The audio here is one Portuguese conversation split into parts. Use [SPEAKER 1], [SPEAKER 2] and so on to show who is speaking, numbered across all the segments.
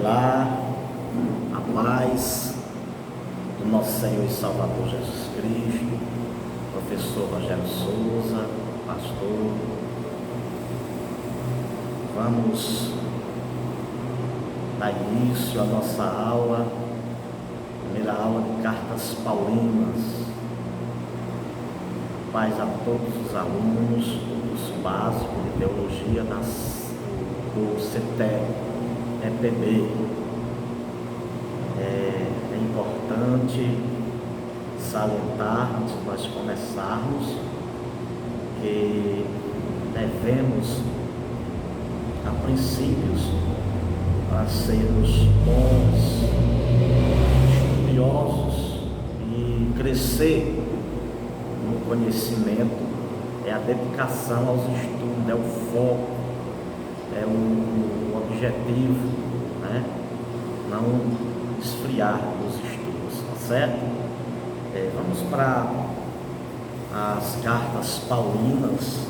[SPEAKER 1] Olá, a paz do nosso Senhor e Salvador Jesus Cristo, professor Rogério Souza, pastor. Vamos dar início à nossa aula, primeira aula de cartas paulinas. Paz a todos os alunos do curso básico de teologia do CETER. EPB. É importante salientar, antes de nós começarmos, que devemos, a princípios, para sermos bons, estudiosos e crescer no conhecimento, é a dedicação aos estudos, é o foco, é o objetivo, né? Não esfriar os estudos, tá certo? Vamos para as cartas paulinas.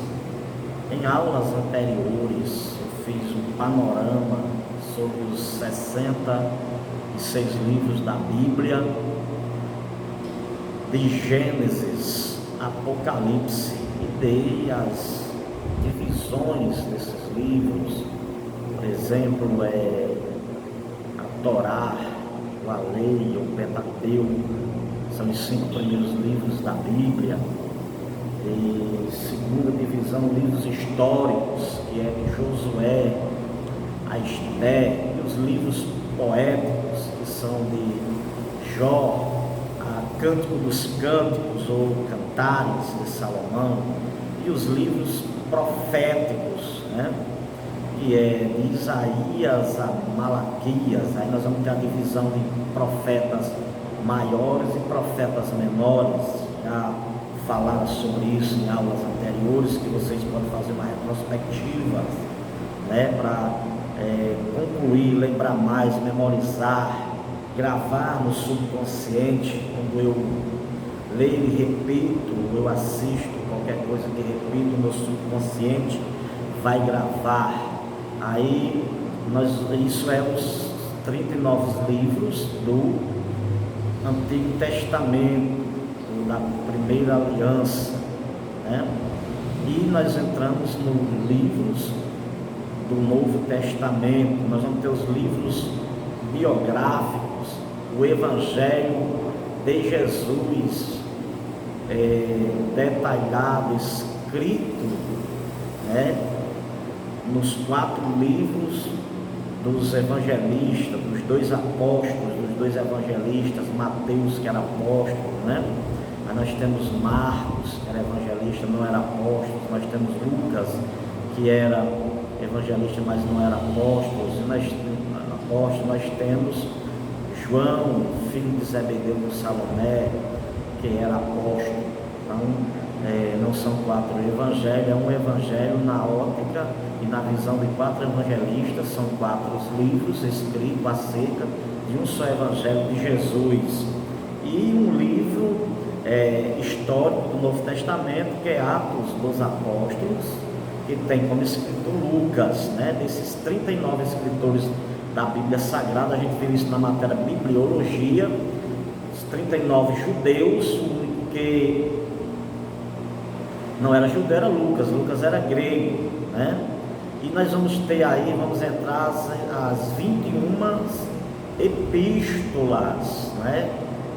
[SPEAKER 1] Em aulas anteriores eu fiz um panorama sobre os 66 livros da Bíblia, de Gênesis, Apocalipse, e dei as divisões desses livros. Por exemplo, a Torá, a Lei, o Pentateuco, são os 5 primeiros livros da Bíblia. E segunda divisão, livros históricos, que é de Josué, a Esté, e os livros poéticos, que são de Jó, a Cântico dos Cânticos, ou Cantares de Salomão, e os livros proféticos, né? Que é de Isaías a Malaquias. Aí nós vamos ter a divisão de profetas maiores e profetas menores. Já falaram sobre isso em aulas anteriores, que vocês podem fazer uma retrospectiva, né, para concluir, lembrar mais, memorizar, gravar no subconsciente. Quando eu leio e repito, eu assisto qualquer coisa que repito, meu subconsciente vai gravar. Aí, isso é os 39 livros do Antigo Testamento, da Primeira Aliança, né? E nós entramos nos livros do Novo Testamento. Nós vamos ter os livros biográficos, o Evangelho de Jesus, detalhado, escrito, né, nos 4 livros dos evangelistas, dos 2 apóstolos, dos 2 evangelistas, Mateus, que era apóstolo, né? Aí nós temos Marcos, que era evangelista, não era apóstolo. Nós temos Lucas, que era evangelista, mas não era apóstolo. Nós temos João, filho de Zebedeu com Salomé, que era apóstolo. Então, não são 4 evangelhos, é um evangelho na ótica e na visão de 4 evangelistas. São 4 livros escritos acerca de um só evangelho de Jesus, e um livro histórico do Novo Testamento, que é Atos dos Apóstolos, que tem como escritor Lucas, né? Desses 39 escritores da Bíblia Sagrada, a gente viu isso na matéria Bibliologia. Os 39 judeus, o único que não era judeu era Lucas era grego, né? E nós vamos ter aí, vamos entrar as 21 epístolas, né?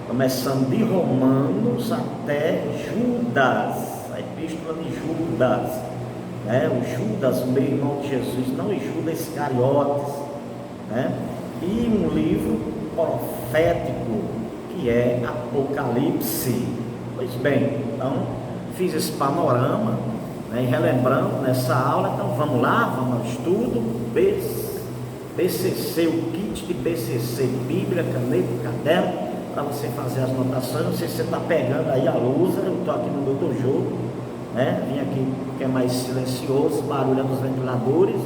[SPEAKER 1] Começando de Romanos até Judas, a epístola de Judas, né? O Judas, o meio irmão de Jesus, não o Judas Iscariotes, né? E um livro profético, que é Apocalipse. Pois bem, então fiz esse panorama, né, e relembrando nessa aula. Então vamos lá, vamos ao estudo. BCC, o kit de BCC, Bíblia, caneta, caderno, para você fazer as anotações. Não sei se você está pegando aí a luz. Eu estou aqui no meu dojo, né? Vim aqui porque é mais silencioso, barulho dos ventiladores,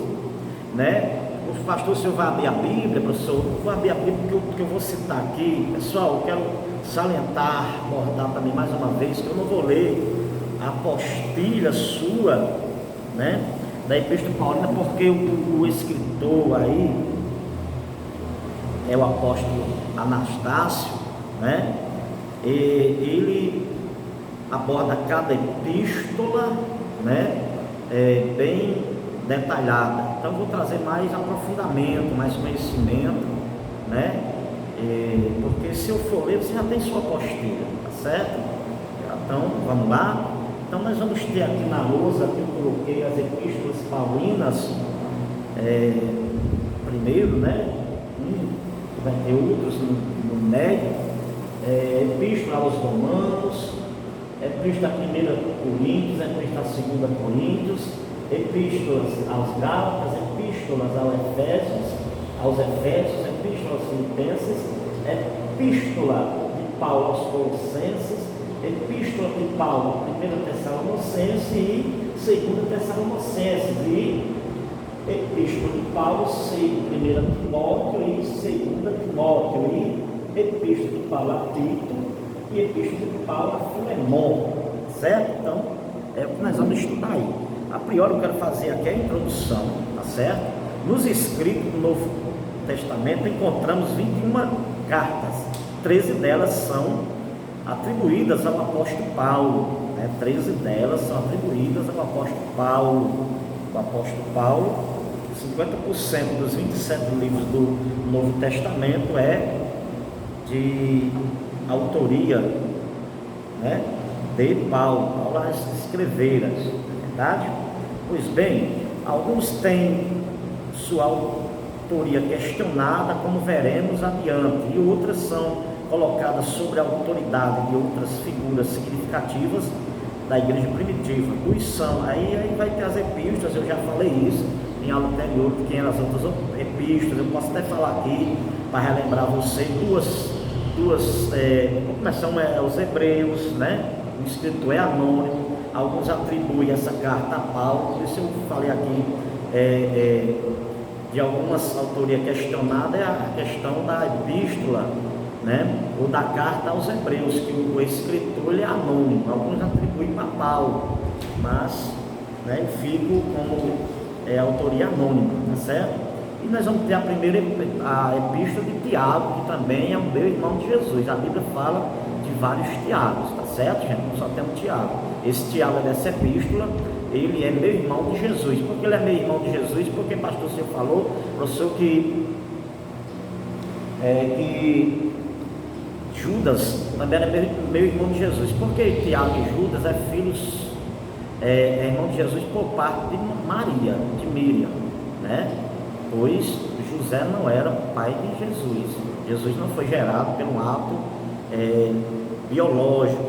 [SPEAKER 1] né? O pastor, se eu vai abrir a Bíblia, professor, eu vou abrir a Bíblia porque eu vou citar aqui. Pessoal, eu quero salientar, abordar também mais uma vez, que eu não vou ler a apostilha sua, né, da Epístola Paulina, porque o escritor aí, é o apóstolo Anastácio, né? E ele aborda cada epístola, né? Bem detalhada. Então vou trazer mais aprofundamento, mais conhecimento, né? Porque se eu for ler, você já tem sua apostila, tá certo? Então vamos lá. Então nós vamos ter aqui na lousa, aqui eu coloquei as epístolas paulinas, primeiro, né? Vai ter outros no médio, epístola aos Romanos, epístola a 1 Coríntios, epístola a 2 Coríntios, epístolas aos Gálatas, epístolas aos Efésios, epístola aos Filipenses, epístola de Paulo aos Colossenses, epístola de Paulo, 1 Tessalonicenses e 2 Tessalonicenses, e epístola de Paulo, 1 Timóteo e 2 Timóteo, e epístola de Paulo a Tito e epístola de Paulo a Filemon, certo? Então, é o que nós vamos estudar aí. A priori eu quero fazer aqui a introdução, tá certo? Nos escritos do Novo Testamento encontramos 21 cartas, 13 delas são atribuídas ao apóstolo Paulo, né? 13 delas são atribuídas ao apóstolo Paulo. O apóstolo Paulo, 50% dos 27 livros do Novo Testamento é de autoria, né, de Paulo. Paulo as escrevera, verdade? Pois bem, alguns têm sua autoria questionada, como veremos adiante, e outras são colocadas sobre a autoridade de outras figuras significativas da igreja primitiva. Os são, aí vai ter as epístolas, eu já falei isso em aula anterior, que eram as outras epístolas. Eu posso até falar aqui, para relembrar você, duas são os hebreus, né? O escritor é anônimo, alguns atribuem essa carta a Paulo, por isso eu falei aqui de algumas autorias questionadas, é a questão da epístola, né? Ou da carta aos hebreus, que o escritor ele é anônimo, alguns atribuem para Paulo, mas, né, eu fico como autoria anônima, tá certo? E nós vamos ter a epístola de Tiago, que também é o meu irmão de Jesus. A Bíblia fala de vários Tiagos, tá certo, gente? Não só tem um Tiago. Esse Tiago é dessa epístola, ele é meu irmão de Jesus. Por que ele é meu irmão de Jesus? Porque pastor, você falou, professor, que Judas também era meu irmão de Jesus. Porque Tiago e Judas é irmão de Jesus por parte de Maria, de Miriam, né? Pois José não era pai de Jesus. Jesus não foi gerado pelo ato biológico,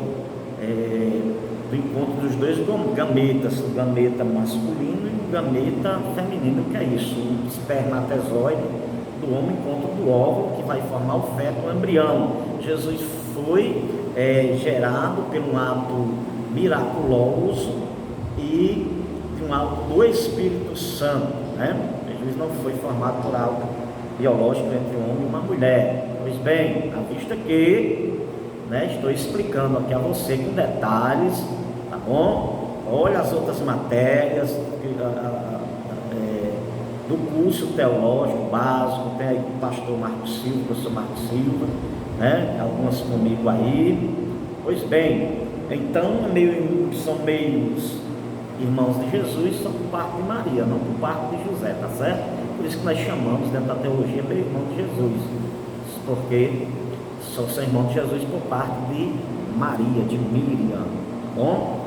[SPEAKER 1] do encontro dos dois gametas, o gameta masculino e o gameta feminino, que é isso, o espermatozoide do homem encontra do óvulo, que vai formar o feto, o embrião. Jesus foi gerado pelo ato miraculoso e de um ato do Espírito Santo, né? Jesus não foi formado por algo biológico entre um homem e uma mulher. Pois bem, à vista que, né, estou explicando aqui a você com detalhes, tá bom? Olha as outras matérias do curso teológico básico, tem aí o pastor Marcos Silva, o professor Marcos Silva, né? Algumas comigo aí. Pois bem, então são meios irmãos de Jesus, são por parte de Maria, não por parte de José, tá certo? Por isso que nós chamamos dentro da teologia meu irmão de Jesus, porque são irmãos de Jesus por parte de Maria, de Miriam, bom?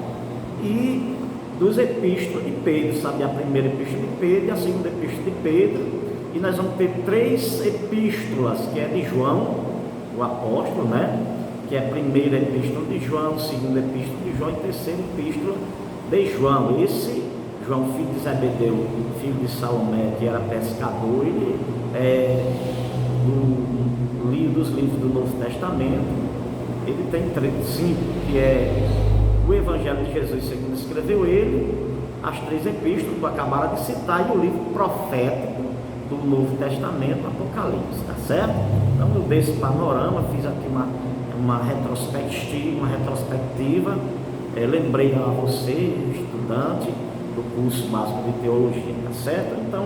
[SPEAKER 1] E dos epístolas de Pedro, sabe, a primeira epístola de Pedro e a segunda epístola de Pedro, e nós vamos ter 3 epístolas, que é de João, o apóstolo, né? Que é a primeira epístola de João, segunda epístola de João e terceira epístola de João. Esse João, filho de Zebedeu, filho de Salomé, que era pescador, ele dos livros do Novo Testamento, ele tem 5, que é o Evangelho de Jesus segundo escreveu ele, as 3 epístolas que eu acabaram de citar, e o livro profético do Novo Testamento, Apocalipse, tá certo? Então eu dei esse panorama, fiz aqui uma retrospectiva, lembrei a você, estudante do curso básico de teologia, tá certo? Então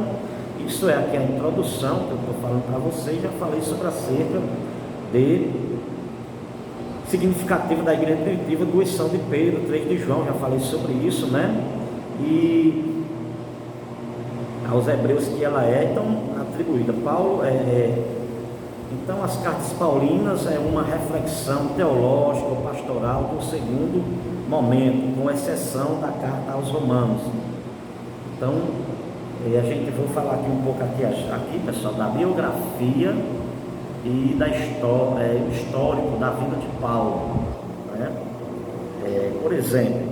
[SPEAKER 1] Isso é aqui a introdução que eu estou falando para vocês. Já falei sobre acerca de significativo da igreja primitiva, 2 São de Pedro, 3 de João, já falei sobre isso, né? E aos hebreus que ela é então atribuída. Paulo então as cartas paulinas é uma reflexão teológica ou pastoral do segundo momento, com exceção da carta aos Romanos. Então a gente vou falar aqui um pouco aqui pessoal, da biografia e da história, o histórico da vida de Paulo, né? Por exemplo,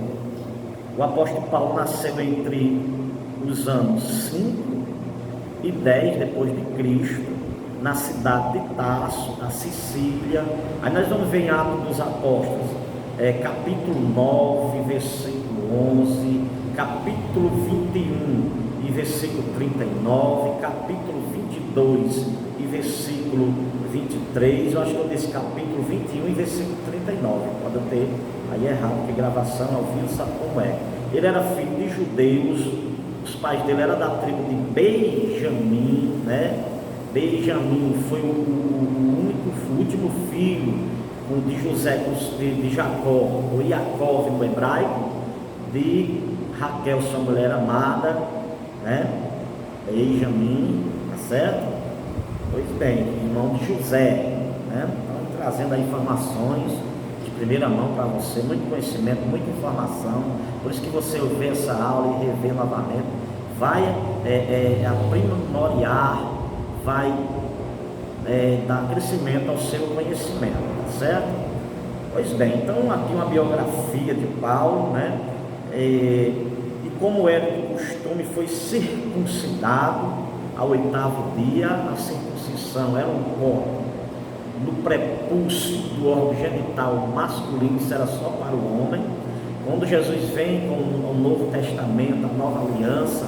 [SPEAKER 1] o apóstolo Paulo nasceu entre os anos 5 e 10 depois de Cristo, na cidade de Tarso, na Sicília. Aí nós vamos ver em Atos dos Apóstolos, capítulo 9, versículo 11, capítulo 21 e versículo 39, capítulo 22 e versículo 23, eu acho que eu disse capítulo 21 e versículo 39, pode ter aí errado, que gravação ao vivo sabe como é. Ele era filho de judeus, os pais dele eram da tribo de Benjamim, né? Benjamim foi o último filho de José, de Jacó, ou Jacó no hebraico, de Raquel, sua mulher amada, né? Benjamim, tá certo? Pois bem, irmão de José, né? Então, trazendo aí informações de primeira mão para você, muito conhecimento, muita informação. Por isso que você ouvir essa aula e rever novamente, vai aprimoriar, vai dar crescimento ao seu conhecimento, tá certo? Pois bem, então aqui uma biografia de Paulo, né? E como era de costume, foi circuncidado ao 8º dia. A circuncisão era um corte no prepúcio do órgão genital masculino, isso era só para o homem. Quando Jesus vem com o Novo Testamento, a Nova Aliança,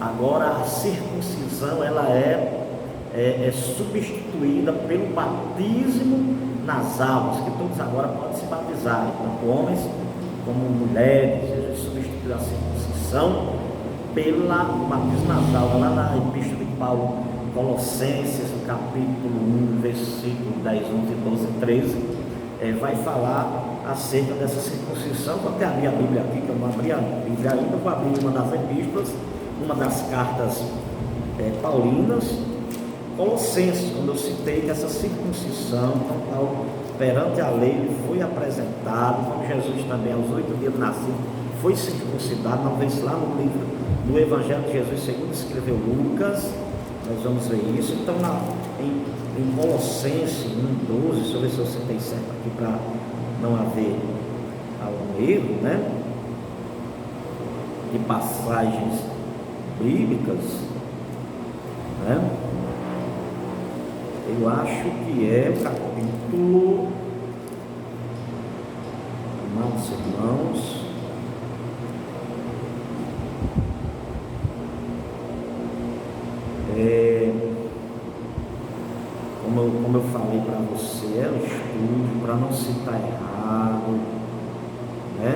[SPEAKER 1] agora a circuncisão ela é substituída pelo batismo nas águas, que todos agora podem se batizar, tanto homens como mulheres. Jesus substituiu a circuncisão pela batismo nas águas. Lá na Epístola de Paulo, Colossenses, no capítulo 1, versículo 10, 11, 12, 13, vai falar acerca dessa circuncisão. Vou até abrir a Bíblia aqui, que eu não abri a Bíblia ainda, vou abrir uma das epístolas, uma das cartas paulinas, Colossenses, quando eu citei que essa circuncisão, então Paulo, perante a lei, ele foi apresentado, como Jesus também, aos 8 dias de nascido, foi circuncidado. Não vê isso lá no livro do Evangelho de Jesus, segundo escreveu Lucas, nós vamos ver isso. Então, em Colossenses 1:12, deixa eu ver se eu citei certo aqui para não haver algum erro, né? De passagens bíblicas, né? Eu acho que é o capítulo, amados irmãos, como eu falei para você, é um estudo para não citar errado, né?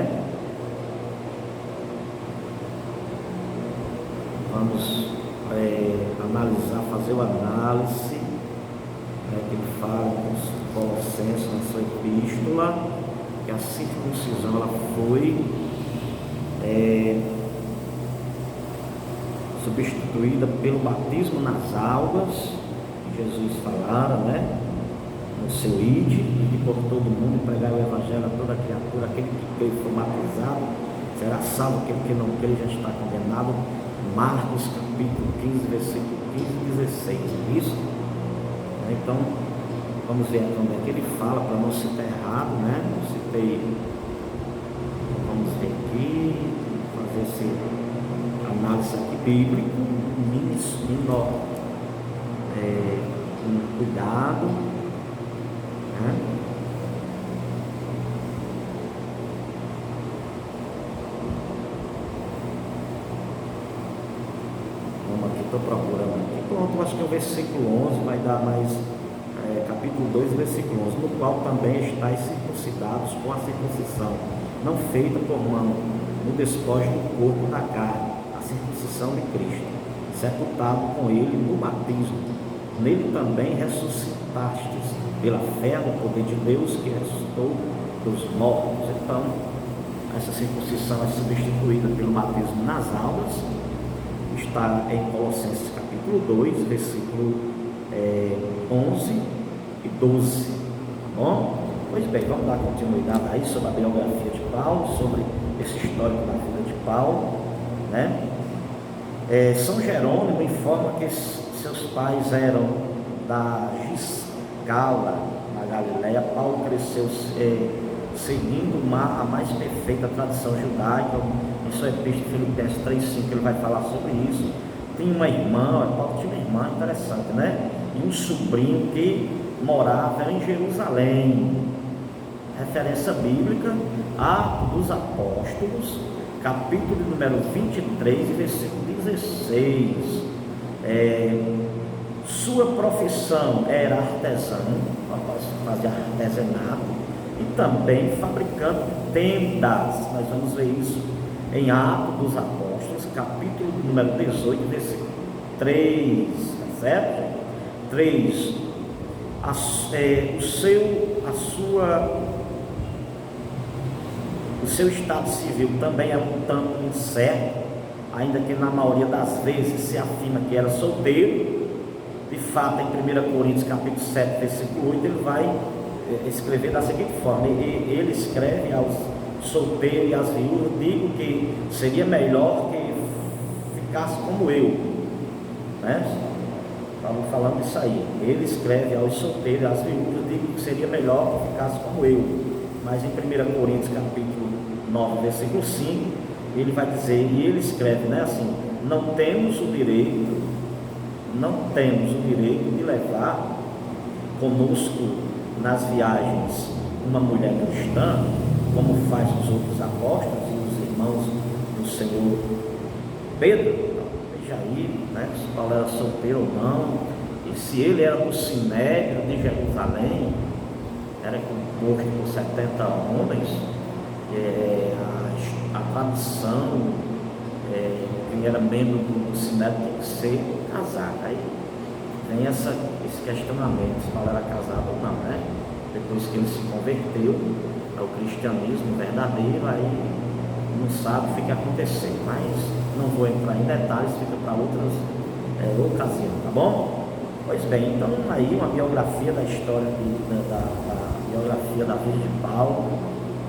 [SPEAKER 1] Vamos analisar, fazer uma análise, que ele fala com Colossenses na sua epístola, que a circuncisão ela foi substituída pelo batismo nas águas, que Jesus falara, né? No seu ide por todo mundo, pregar o evangelho a toda criatura. Aquele que crê e for batizado será salvo, aquele que não crê já está condenado. Marcos capítulo 15, versículo 15 e 16, isso? Então, vamos ver onde é que ele fala, para não citar errado, né? Eu citei, vamos ver aqui, fazer esse análise aqui bíblico, com cuidado, né? Vamos aqui, estou procurando aqui. Pronto, acho que o versículo 11 vai dar mais, capítulo 2, versículo 11, no qual também estáis circuncidados com a circuncisão, não feita por mão, no despojo do corpo da carne, a circuncisão de Cristo, sepultado com ele no batismo. Nele também ressuscitastes, pela fé no poder de Deus que ressuscitou dos mortos. Então, essa circuncisão é substituída pelo batismo nas águas. Está em Colossenses capítulo 2, versículo 11 e 12. Tá bom? Pois bem, vamos dar continuidade aí sobre a biografia de Paulo, sobre esse histórico da vida de Paulo, né? São Jerônimo informa que seus pais eram da Giscala, na Galileia. Paulo cresceu seguindo a mais perfeita tradição judaica. Em sua epístola Filipenses 3,5 ele vai falar sobre isso. Tinha uma irmã, Paulo tinha uma irmã interessante, né? E um sobrinho que morava em Jerusalém. Referência bíblica, Atos dos Apóstolos, capítulo número 23, versículo 16. Sua profissão era artesão, fazia artesanato, e também fabricando tendas. Nós vamos ver isso em Atos dos Apóstolos, capítulo número 18, versículo 3, tá certo? 3. O seu estado civil também é um tanto incerto, ainda que na maioria das vezes se afirma que era solteiro. De fato, em 1 Coríntios capítulo 7, versículo 8, ele vai escrever da seguinte forma: ele escreve aos solteiros e às viúvas, digo que seria melhor que ficasse como eu, né? Estava falando isso aí. Ele escreve aos solteiros e às viúvas, digo que seria melhor que ficasse como eu. Mas em 1 Coríntios capítulo 9, versículo 5, ele vai dizer, e ele escreve, né, assim: não temos o direito de levar conosco nas viagens uma mulher cristã, como faz os outros apóstolos e os irmãos do Senhor Pedro. Então, veja aí, né, se Paulo era solteiro ou não, e se ele era do Sinédrio de Jerusalém, era composto por 70 homens. A tradição, quem era membro do Sinédrio tem que ser casado. Aí vem esse questionamento, se Paulo era casado ou não, né? Depois que ele se converteu ao cristianismo verdadeiro, aí não sabe o que aconteceu, mas não vou entrar em detalhes, fica para outras ocasiões, tá bom? Pois bem, então aí uma biografia da história da biografia da vida de Paulo,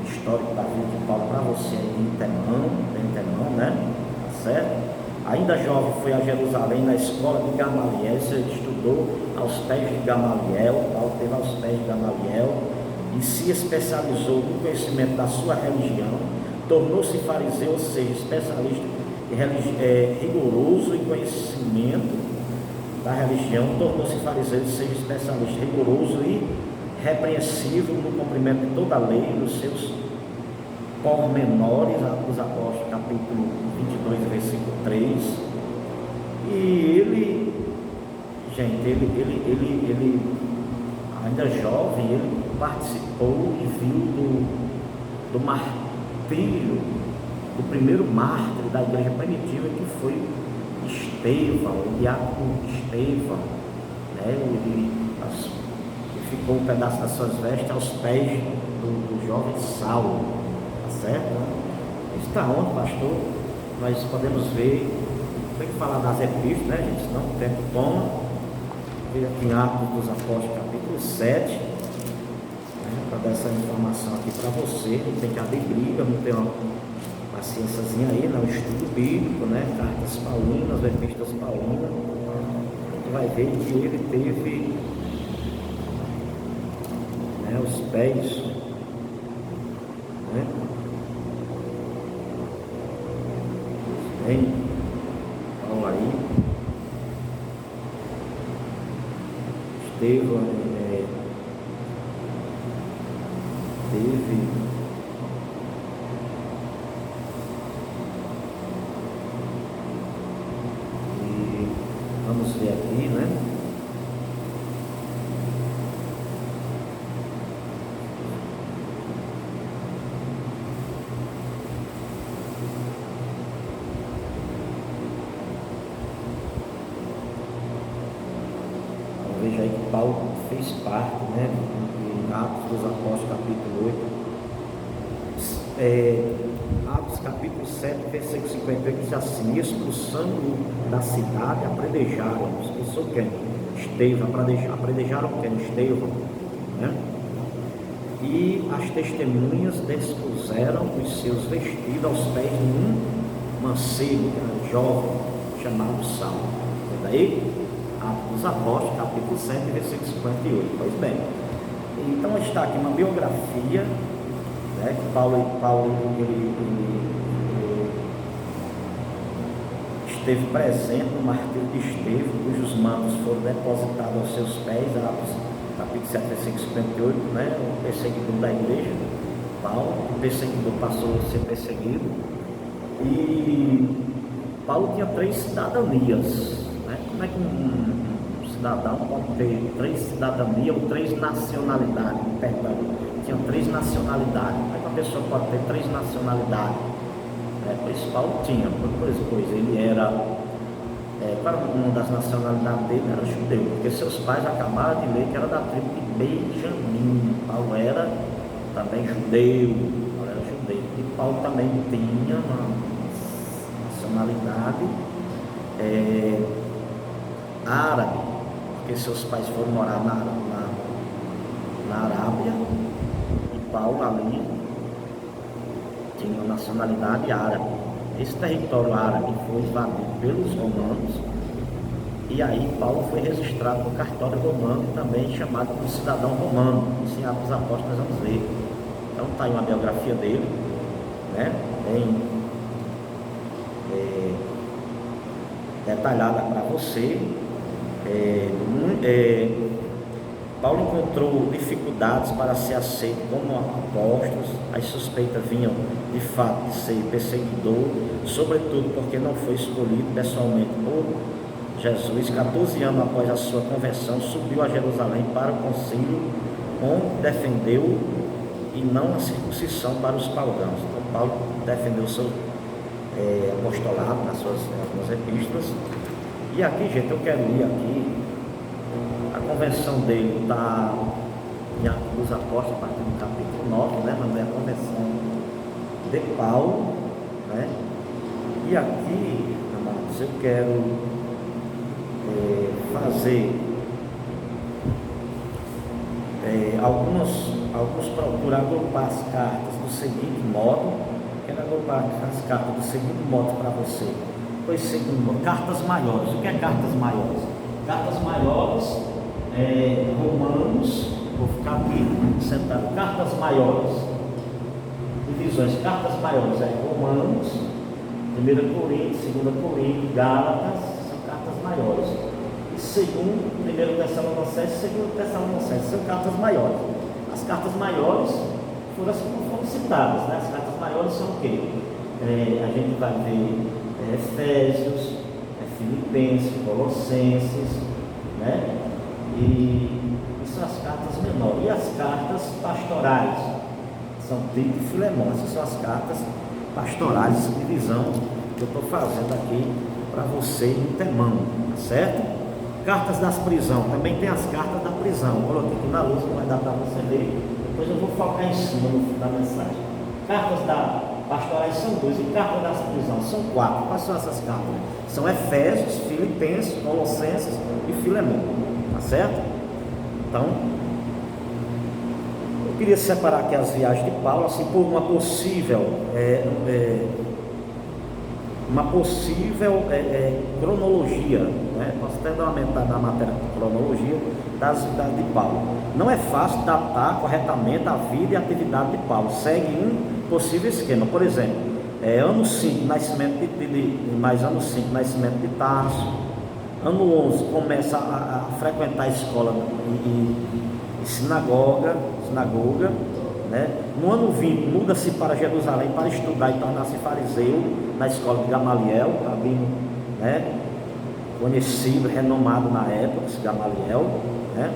[SPEAKER 1] histórico da vida de Paulo para você aí em temão, né? Tá certo? Ainda jovem foi a Jerusalém na escola de Gamaliel, ele estudou aos pés de Gamaliel. Paulo esteve aos pés de Gamaliel e se especializou no conhecimento da sua religião, tornou-se fariseu, ou seja, especialista rigoroso em conhecimento da religião, tornou-se fariseu, ou seja, especialista rigoroso e repreensível no cumprimento de toda a lei, nos seus pormenores. Atos dos Apóstolos, capítulo 22, versículo 3. E ele, gente, ele ainda jovem, ele participou e viu do martírio, do primeiro mártir da igreja primitiva, que foi Estevão, o diácono Estevão, né? Ele ficou um pedaço das suas vestes aos pés do jovem Saulo, tá certo? Está onde, pastor? Nós podemos ver, tem que falar das epístolas, né, gente? Senão o tempo toma. Veja aqui em Atos dos Apóstolos, capítulo 7, né, para dar essa informação aqui para você. Não tem que abrir briga, não tem uma paciênciazinha aí, né? O estudo bíblico, né? Cartas paulinas, epístolas paulinas. Você vai ver que ele teve, né, os pés, né? Bem, Paulo aí, Estevão teve e vamos ver aqui, né? veja aí que Paulo fez parte, né, de Atos dos Apóstolos, capítulo 8. Atos capítulo 7, versículo 58, diz assim: expulsando da cidade, apredejaram. Expulsou quem? Estevão. Apredejaram quem? Estevão, né? E as testemunhas despuseram os seus vestidos aos pés de um mancebo, que era jovem, chamado Saulo. E daí, Atos dos Apóstolos, capítulo 7, versículo 58. Pois bem, então está aqui uma biografia, né, que Paulo ele esteve presente no martírio de Estevão, cujos mantos foram depositados aos seus pés. Atos capítulo 7, versículo 58, né, o perseguidor da igreja, Paulo, o perseguidor passou a ser perseguido, e Paulo tinha 3 cidadanias, né? Como é que um cidadão pode ter 3 cidadanias ou 3 nacionalidades? Perdão, tinha 3 nacionalidades. Como é que uma pessoa pode ter 3 nacionalidades? Pois Paulo tinha, pois ele era, para uma das nacionalidades dele era judeu, porque seus pais acabaram de ler que era da tribo de Benjamim. Paulo era também judeu, e Paulo também tinha uma nacionalidade árabe, porque seus pais foram morar na Arábia, e Paulo ali tinha uma nacionalidade árabe. Esse território árabe foi invadido pelos romanos, e aí Paulo foi registrado no cartório romano, também chamado como cidadão romano. Isso em Atos dos Apóstolos nós vamos ver. Então está aí uma biografia dele, né, bem detalhada para você. Paulo encontrou dificuldades para ser aceito como apóstolo. As suspeitas vinham de fato de ser perseguidor, sobretudo porque não foi escolhido pessoalmente por Jesus. 14 anos após a sua conversão, subiu a Jerusalém para o concílio, onde defendeu e não a circuncisão para os pagãos. Então Paulo defendeu o seu apostolado nas suas epístolas. E aqui, gente, eu quero ir aqui. A convenção dele está em Atos dos Apóstolos, a partir do capítulo 9, né? Mas é a convenção de Paulo, né? E aqui, amados, eu quero fazer alguns procurar agrupar as cartas do seguinte modo. Quero agrupar as cartas do seguinte modo para você. Pois segundo modo, cartas maiores. O que é cartas maiores? Cartas maiores, Romanos, vou ficar aqui sentado. Cartas maiores, divisões. Cartas maiores Romanos, 1 Coríntios, 2 Coríntios, Gálatas, são cartas maiores. E segundo, 1 Tessalonicenses, 2 Tessalonicenses, são cartas maiores. As cartas maiores foram as que não foram citadas, né? As cartas maiores são o quê? A gente vai ver Efésios, Filipenses, Colossenses, né? E são as cartas menores. E as cartas pastorais são Tito e Filemão. Essas são as cartas pastorais, essa divisão que eu estou fazendo aqui para você em temão, tá certo? Cartas das prisões, também tem as cartas da prisão. Eu coloquei aqui na luz, não vai dar para você ver. Depois eu vou focar em cima da mensagem. Cartas da pastorais são 2, e cartas das prisões são 4. Quais são essas cartas? São Efésios, Filipenses, Colossenses e Filemão, tá certo? Então, eu queria separar aqui as viagens de Paulo, assim, por uma possível cronologia, né? Posso até dar uma aumentada na matéria de cronologia das viagens de Paulo. Não é fácil datar corretamente a vida e a atividade de Paulo. Segue um possível esquema. Por exemplo, ano 5, nascimento nascimento de Tarso. Ano 11, começa a frequentar a escola e sinagoga, né? No ano 20, muda-se para Jerusalém para estudar e tornar-se fariseu na escola de Gamaliel, rabino, né? Conhecido, renomado na época, esse Gamaliel, né?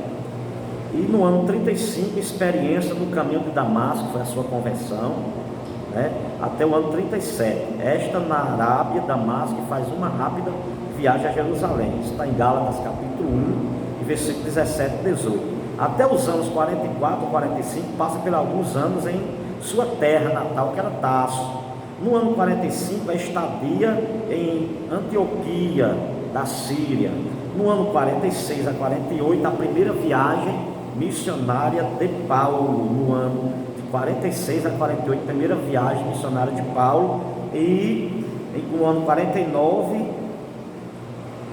[SPEAKER 1] E no ano 35, experiência no caminho de Damasco, foi a sua conversão, né? Até o ano 37, esta na Arábia, Damasco, faz uma rápida viagem a Jerusalém. Isso está em Gálatas capítulo 1, versículo 17 e 18. Até os anos 44 ou 45, passa por alguns anos em sua terra natal, que era Tarso. No ano 45, a estadia em Antioquia, da Síria. No ano 46 a 48, a primeira viagem missionária de Paulo. No ano de 46 a 48, a primeira viagem missionária de Paulo. E no ano 49,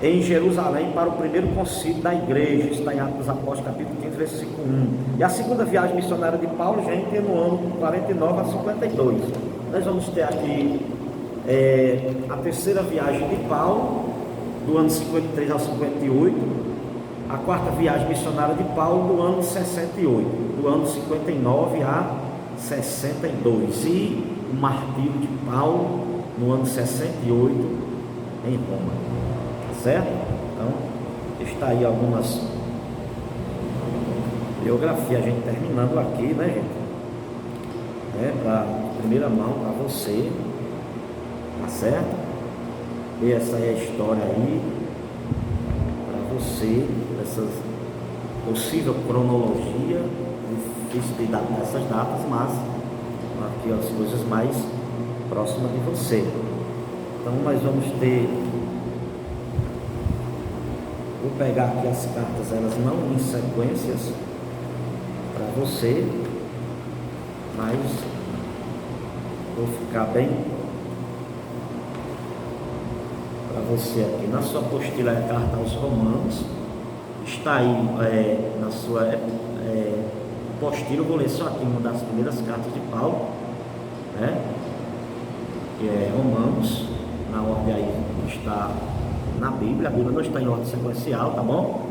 [SPEAKER 1] em Jerusalém, para o primeiro concílio da igreja. Está em Atos dos Apóstolos, capítulo 15, versículo 1. E a segunda viagem missionária de Paulo, gente, é no ano 49 a 52. Nós vamos ter aqui a terceira viagem de Paulo, do ano 53 ao 58. A quarta viagem missionária de Paulo, do ano 68, do ano 59 a 62. E o martírio de Paulo, no ano 68, em Roma. Certo? Então, está aí algumas biografias, a gente terminando aqui, né, gente? Para primeira mão, para você, tá certo? E essa é a história aí, para você, dessa possível cronologia, difícil de dar nessas datas, mas aqui as coisas mais próximas de você. Então, nós vamos ter. Vou pegar aqui as cartas, elas não em sequências para você, mas vou ficar bem para você aqui. Na sua apostila, a carta aos Romanos, está aí na sua apostila. Eu vou ler só aqui uma das primeiras cartas de Paulo, né? Que é Romanos, na ordem aí está na Bíblia. A Bíblia não está em ordem sequencial, tá bom?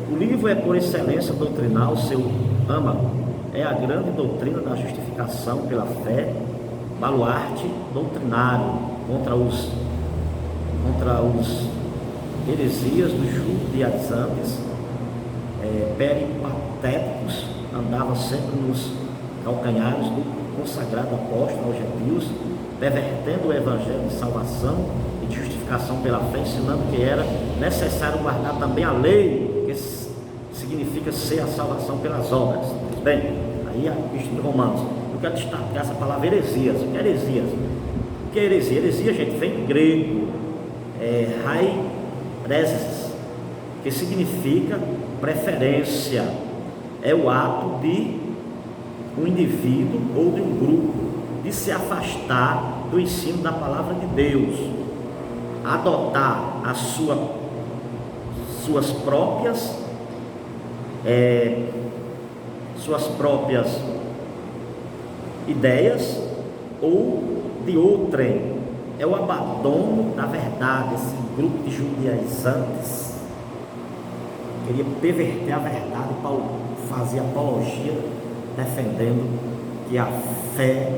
[SPEAKER 1] O livro é por excelência doutrinal, seu âmago é a grande doutrina da justificação pela fé, baluarte doutrinário contra os heresias dos judaizantes, peripatéticos, andava sempre nos calcanhares do consagrado apóstolo aos gentios, pervertendo o evangelho de salvação e de justificação pela fé, ensinando que era necessário guardar também a lei, que significa ser a salvação pelas obras. Bem, aí a Epístola de Romanos. Eu quero destacar essa palavra heresias. O que é heresias? O que é heresia? Heresia, gente, vem em grego, haireses, que significa preferência. É o ato de um indivíduo ou de um grupo de se afastar do ensino da palavra de Deus, adotar as suas próprias ideias ou de outrem. É o abandono da verdade. Esse grupo de judaizantes queria perverter a verdade. Paulo fazia apologia, defendendo que a fé,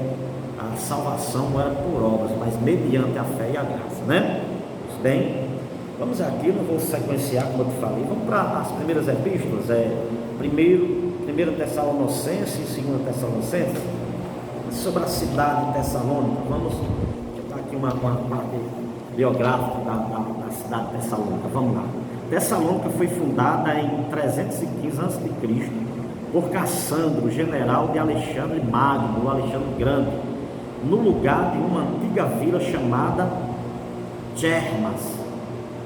[SPEAKER 1] a salvação não era por obras, mas mediante a fé e a graça, né? Bem, vamos aqui, não vou sequenciar como eu te falei, vamos para as primeiras epístolas, primeiro Tessalonicenses e segunda Tessalonicenses, sobre a cidade de Tessalônica. Vamos botar aqui uma parte biográfica da cidade de Tessalônica. Vamos lá. Tessalônica foi fundada em 315 a.C. por Cassandro, general de Alexandre Magno, o Alexandre Grande, no lugar de uma antiga vila chamada Germas.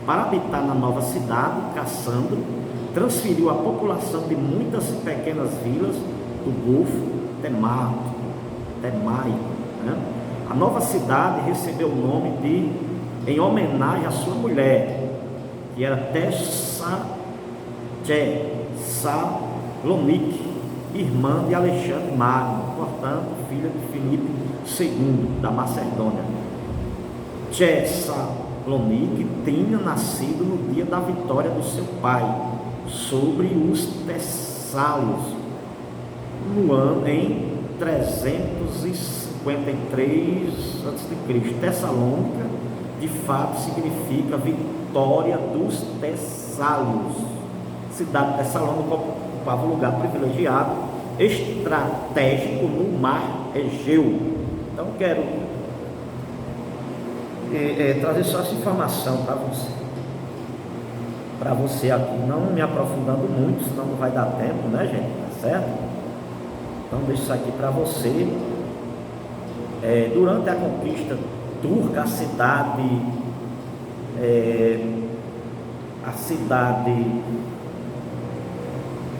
[SPEAKER 1] Para habitar na nova cidade, Cassandro transferiu a população de muitas pequenas vilas do Golfo Temaico, né? A nova cidade recebeu o nome em homenagem à sua mulher, que era Tessalonique, irmã de Alexandre Magno, portanto, filha de Filipe II, da Macedônia. Tessalonique tinha nascido no dia da vitória do seu pai sobre os Tessálios, no ano em 353 a.C. Tessalônica, de fato, significa vitória dos Tessálios. A cidade de Tessalônica ocupava um lugar privilegiado, estratégico no mar Egeu. Então, quero trazer só essa informação para você. para você aqui, não me aprofundando muito, senão não vai dar tempo, né, gente? Tá certo? Então deixo isso aqui para você. Durante a conquista turca, a cidade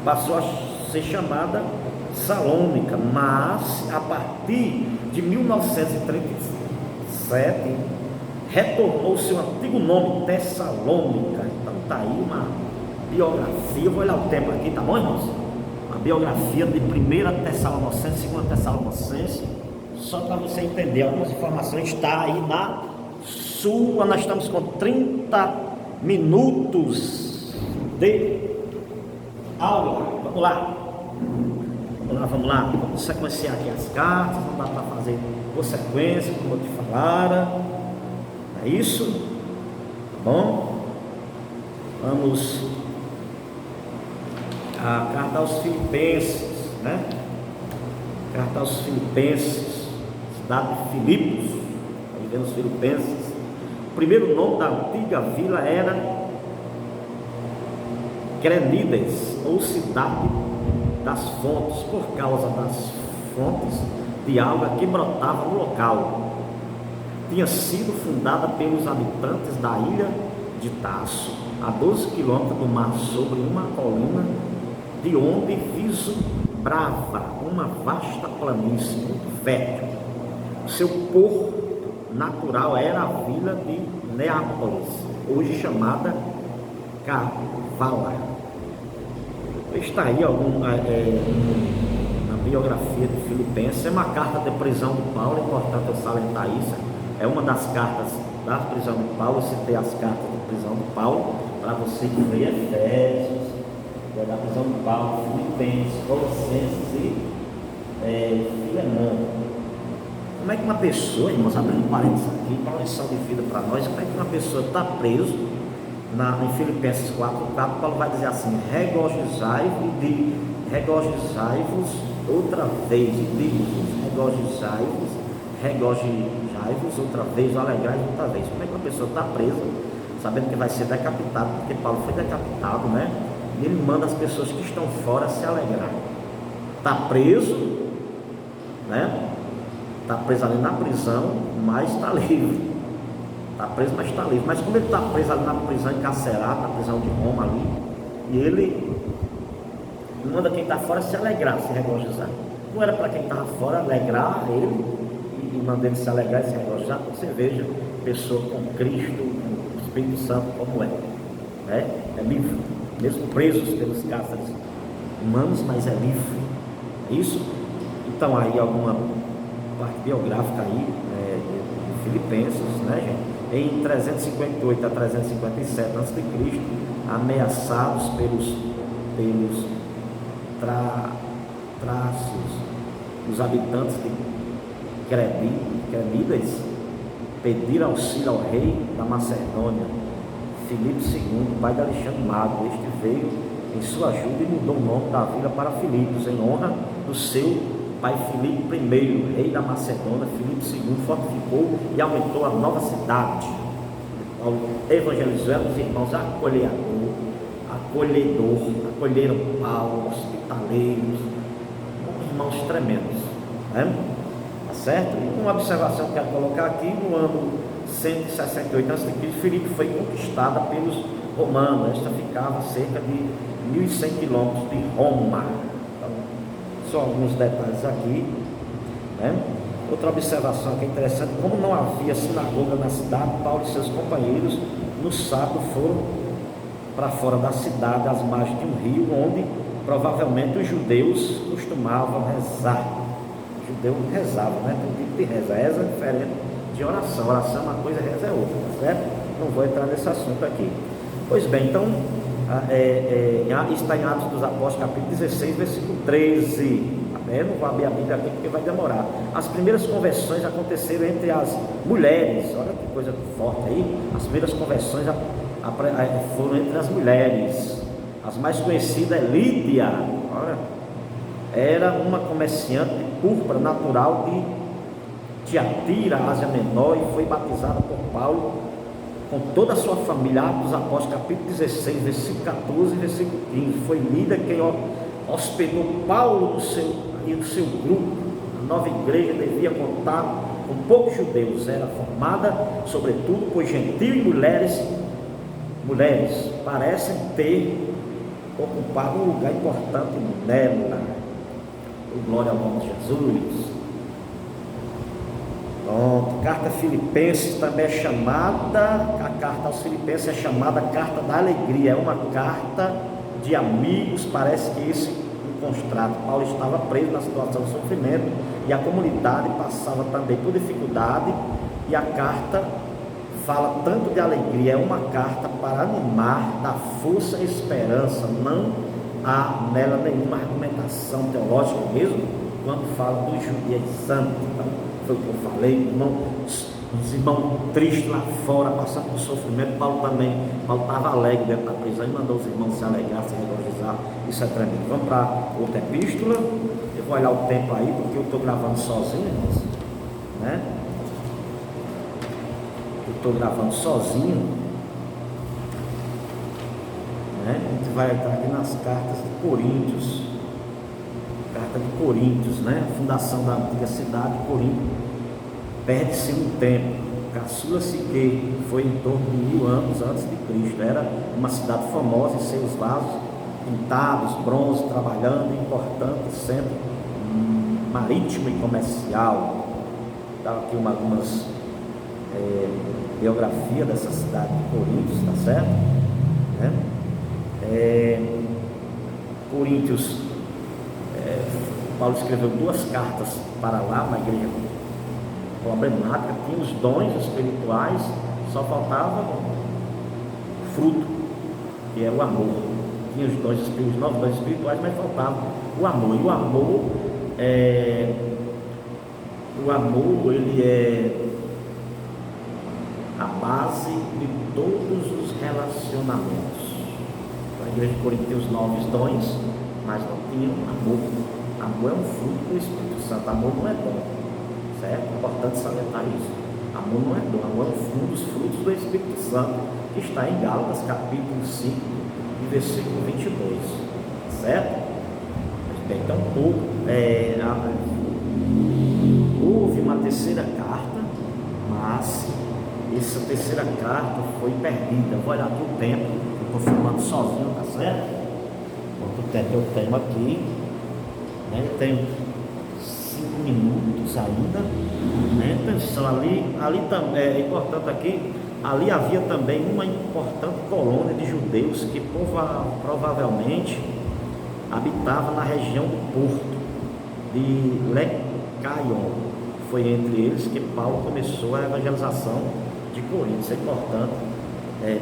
[SPEAKER 1] passou a ser chamada Salônica, mas a partir de 1937 retornou seu antigo nome, Tessalônica. Então tá aí uma biografia, eu vou olhar o tempo aqui, tá bom, irmãos? Uma biografia de 1 Tessalonicense, 2 Tessalonicense, só para você entender algumas informações. Está aí na sua, nós estamos com 30 minutos de aula. Vamos lá. Vamos sequenciar aqui as cartas, não dá para fazer por sequência, como eu te falara. É isso? Tá bom? Vamos a carta aos Filipenses, né? Carta aos Filipenses, cidade de Filipos, aí vendo os Filipenses. O primeiro nome da antiga vila era Crenides, ou cidade das fontes, por causa das fontes de água que brotava no local. Tinha sido fundada pelos habitantes da ilha de Taço, a 12 quilômetros do mar, sobre uma colina, de onde vislumbrava uma vasta planície muito fértil. Seu porto natural era a vila de Neápolis, hoje chamada Kavala. Está aí na biografia de Filipenses. É uma carta de prisão de Paulo, é importante eu salientar isso. É uma das cartas da prisão de Paulo. Eu citei as cartas de prisão de Paulo para você que lê Efésios, da prisão de Paulo, Filipenses, Colossenses e Filemão. Como é que uma pessoa, irmãos, abrindo parênteses aqui, para uma lição de vida para nós, como é que uma pessoa está preso em Filipenses 4:4, Paulo vai dizer assim: regozijai-vos outra vez, e digo-vos, regozijai-vos outra vez, alegrai-vos outra vez. Como é que uma pessoa está presa, sabendo que vai ser decapitado, porque Paulo foi decapitado, né? E ele manda as pessoas que estão fora se alegrar. Está preso, né? Está preso ali na prisão, mas está livre. Está preso, mas está livre. Mas como ele está preso ali na prisão encarcerado, na prisão de Roma ali, e ele manda quem está fora se alegrar, se regozijar. Não era para quem estava fora alegrar ele e mandar ele se alegrar e se regozijar. Você veja, pessoa com Cristo, com o Espírito Santo, como é, né? É livre, mesmo presos pelos cárceres humanos, mas é livre. É isso? Então aí alguma parte biográfica aí de Filipenses, né, gente? Em 358 a 357 a.C., ameaçados pelos traços, os habitantes de Crenides pediram auxílio ao rei da Macedônia, Filipe II, pai de Alexandre Magno. Este veio em sua ajuda e mudou o nome da vila para Filipos, em honra do seu pai Filipe I, rei da Macedônia. Filipe II fortificou e aumentou a nova cidade. Paulo evangelizou os irmãos acolheram Paulo, hospitaleiros, irmãos tremendos, né? Tá certo? E uma observação que eu quero colocar aqui: no ano 168 a.C., Filipe foi conquistada pelos romanos. Esta ficava a cerca de 1.100 quilômetros de Roma. Então, só alguns detalhes aqui, né? Outra observação que é interessante: como não havia sinagoga na cidade, Paulo e seus companheiros no sábado foram para fora da cidade, às margens de um rio, onde provavelmente os judeus costumavam rezar. O judeu rezava, né? Tem tipo de reza. Reza é diferente de oração. Oração é uma coisa, reza é outra, tá certo? Não vou entrar nesse assunto aqui. Pois bem, então está em Atos dos Apóstolos, capítulo 16, versículo 13. Eu não vou abrir a Bíblia aqui porque vai demorar. As primeiras conversões aconteceram entre as mulheres. Olha que coisa forte aí. As primeiras conversões foram entre as mulheres. As mais conhecidas é Lídia. Olha, era uma comerciante de púrpura natural de Tiatira, Ásia Menor, e foi batizada por Paulo com toda a sua família. Atos dos Apóstolos, capítulo 16, versículo 14 e versículo 15. Foi Lídia quem hospedou Paulo e o seu grupo. A nova igreja devia contar com poucos judeus, era formada sobretudo por gentios e mulheres parecem ter ocupado um lugar importante nela. Glória ao nome de Jesus. Pronto. Carta Filipenses também é chamada, a carta aos Filipenses é chamada carta da alegria, é uma carta de amigos. Parece que esse constrato, Paulo estava preso na situação de sofrimento e a comunidade passava também por dificuldade, e a carta fala tanto de alegria, é uma carta para animar, dar força e esperança. Não há nela nenhuma argumentação teológica, mesmo quando fala dos judaizantes. Então, foi o que eu falei, os irmãos tristes lá fora, passando por sofrimento. Paulo estava alegre dentro da prisão e mandou os irmãos se alegrar, se regozizar. Isso é tremendo. Vamos para outra epístola. Eu vou olhar o tempo aí, porque eu estou gravando sozinho, irmãos, né? Eu estou gravando sozinho, né? A gente vai entrar aqui nas cartas de Coríntios. Carta de Coríntios, né? Fundação da antiga cidade de Corinto. Perde-se um tempo. Caçula Siquei foi em torno de 1000 anos antes de Cristo. Era uma cidade famosa em seus vasos pintados, bronze, trabalhando, importante centro marítimo e comercial. Dá aqui algumas biografia dessa cidade de Coríntios, tá certo? Né? Coríntios, Paulo escreveu 2 cartas para lá, uma igreja problemática, tinha os dons espirituais, só faltava fruto, que é o amor. Tinha os dons espirituais, 9 dons espirituais, mas faltava o amor. E o amor ele é a base de todos os relacionamentos. A igreja de Corinto tem os 9 dons, mas não tinha amor. Amor é um fruto do Espírito Santo. Amor não é dom, certo? É importante salientar isso. Amor não é dom, amor é um dos frutos do Espírito Santo, que está em Gálatas capítulo 5 e versículo 22, certo? Então houve uma terceira carta, mas essa terceira carta foi perdida. Vou olhar aqui o tempo, eu estou filmando sozinho, tá certo? Quanto tempo eu tenho aqui, né? Eu tenho 5 minutos ainda, né? Atenção, ali também é importante aqui. Ali havia também uma importante colônia de judeus que provavelmente habitava na região do porto de Lecaion. Foi entre eles que Paulo começou a evangelização de Corinto. Isso é importante.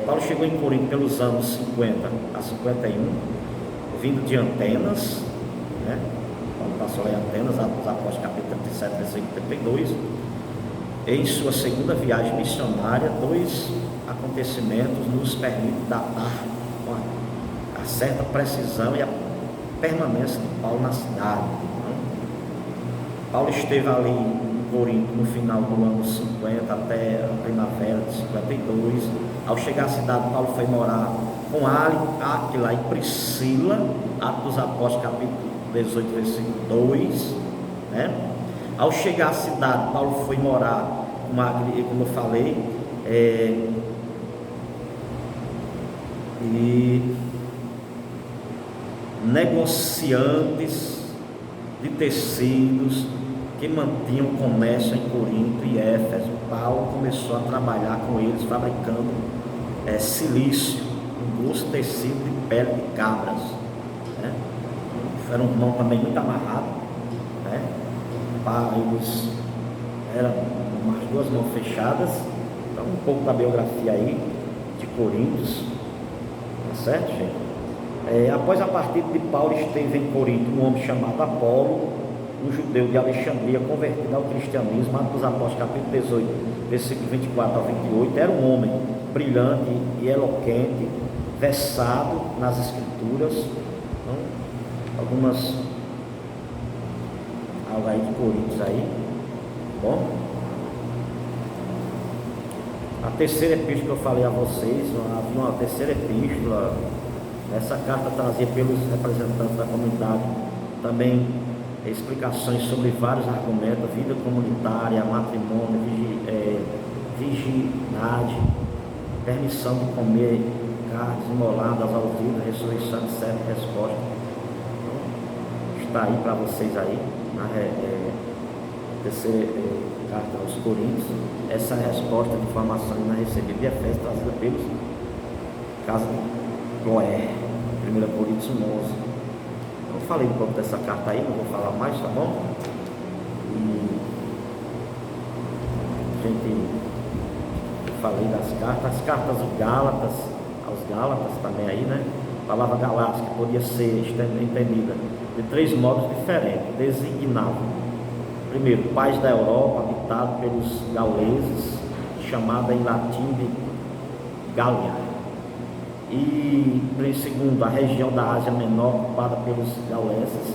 [SPEAKER 1] Paulo chegou em Corinto pelos anos 50 a 51, vindo de Atenas, né? Paulo passou lá em Atenas, Atos dos Apóstolos capítulo 37, versículo 32. Em sua segunda viagem missionária, 2 acontecimentos nos permitem datar com a certa precisão e a permanência de Paulo na cidade. Paulo esteve ali em Corinto no final do ano 50 até a primavera de 52. Ao chegar à cidade, Paulo foi morar com Áquila e Priscila, Atos dos Apóstolos capítulo 18, versículo 2, né? Ao chegar à cidade, Paulo foi morar com como eu falei, e negociantes de tecidos que mantinham comércio em Corinto e Éfeso. Paulo começou a trabalhar com eles, fabricando silício, um grosso tecido de pele de cabras, né? Era um mão também muito amarrado, né? Eles eram umas 2 mãos fechadas. Então, um pouco da biografia aí de Coríntios, tá certo, gente? Após a partida de Paulo, esteve em Corinto um homem chamado Apolo, um judeu de Alexandria, convertido ao cristianismo. Atos dos Apóstolos capítulo 18, versículo 24 ao 28. Era um homem brilhante e eloquente, versado nas escrituras. Então, algo aí de Coríntios aí, bom? A terceira epístola que eu falei a vocês, havia uma terceira epístola. Essa carta trazia pelos representantes da comunidade também explicações sobre vários argumentos: vida comunitária, matrimônio, virgindade, permissão de comer carnes imoladas aos ídolos, ressurreição de certa resposta. Então, está aí para vocês aí, na terceira carta aos Coríntios, essa resposta de informação que nós recebemos de Efésios, trazida pelos casos de Cloé, 1 Coríntios 11. Eu falei um pouco dessa carta aí, não vou falar mais, tá bom? E eu falei das cartas, as cartas aos Gálatas também aí, né? A palavra Galácia podia ser entendida de três modos diferentes. Designava, primeiro, país da Europa, habitado pelos gauleses, chamada em latim de Gália. E, segundo, a região da Ásia Menor, ocupada pelos gauleses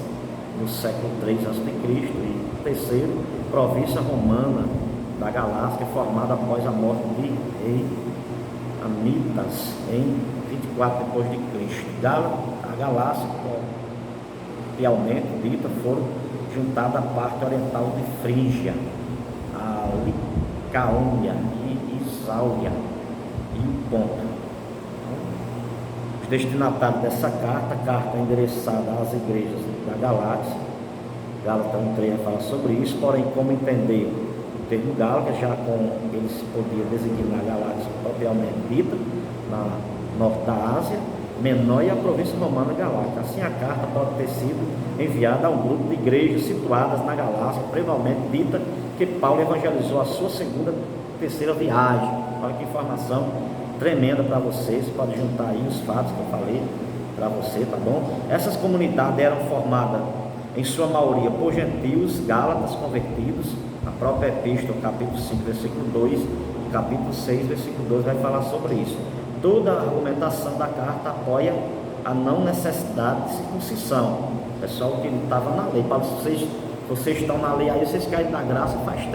[SPEAKER 1] no século III a.C. E, terceiro, província romana da Galácia, formada após a morte de rei Amitas em 24 depois de Cristo. A Galácia, realmente dita, foram juntadas à parte oriental de Frígia, a Licaônia e Isáuria e o Ponto. Os destinatários dessa carta endereçada às igrejas da Galácia, Gálatas 1:3 fala sobre isso, porém, como entender o termo Gálatas, já com eles podiam designar a Galácia propriamente dita, na norte da Ásia Menor e a província romana Galácia. Assim, a carta pode ter sido enviada a um grupo de igrejas situadas na Galácia, previamente dita que Paulo evangelizou a sua segunda, terceira viagem. Olha que informação tremenda para vocês, pode juntar aí os fatos que eu falei para você, tá bom? Essas comunidades eram formadas em sua maioria por gentios, gálatas convertidos. A própria epístola, capítulo 5, versículo 2, capítulo 6, versículo 2 vai falar sobre isso. Toda a argumentação da carta apoia a não necessidade de circuncisão. O pessoal que estava na lei, para vocês estão na lei aí, vocês caem na graça faz tempo.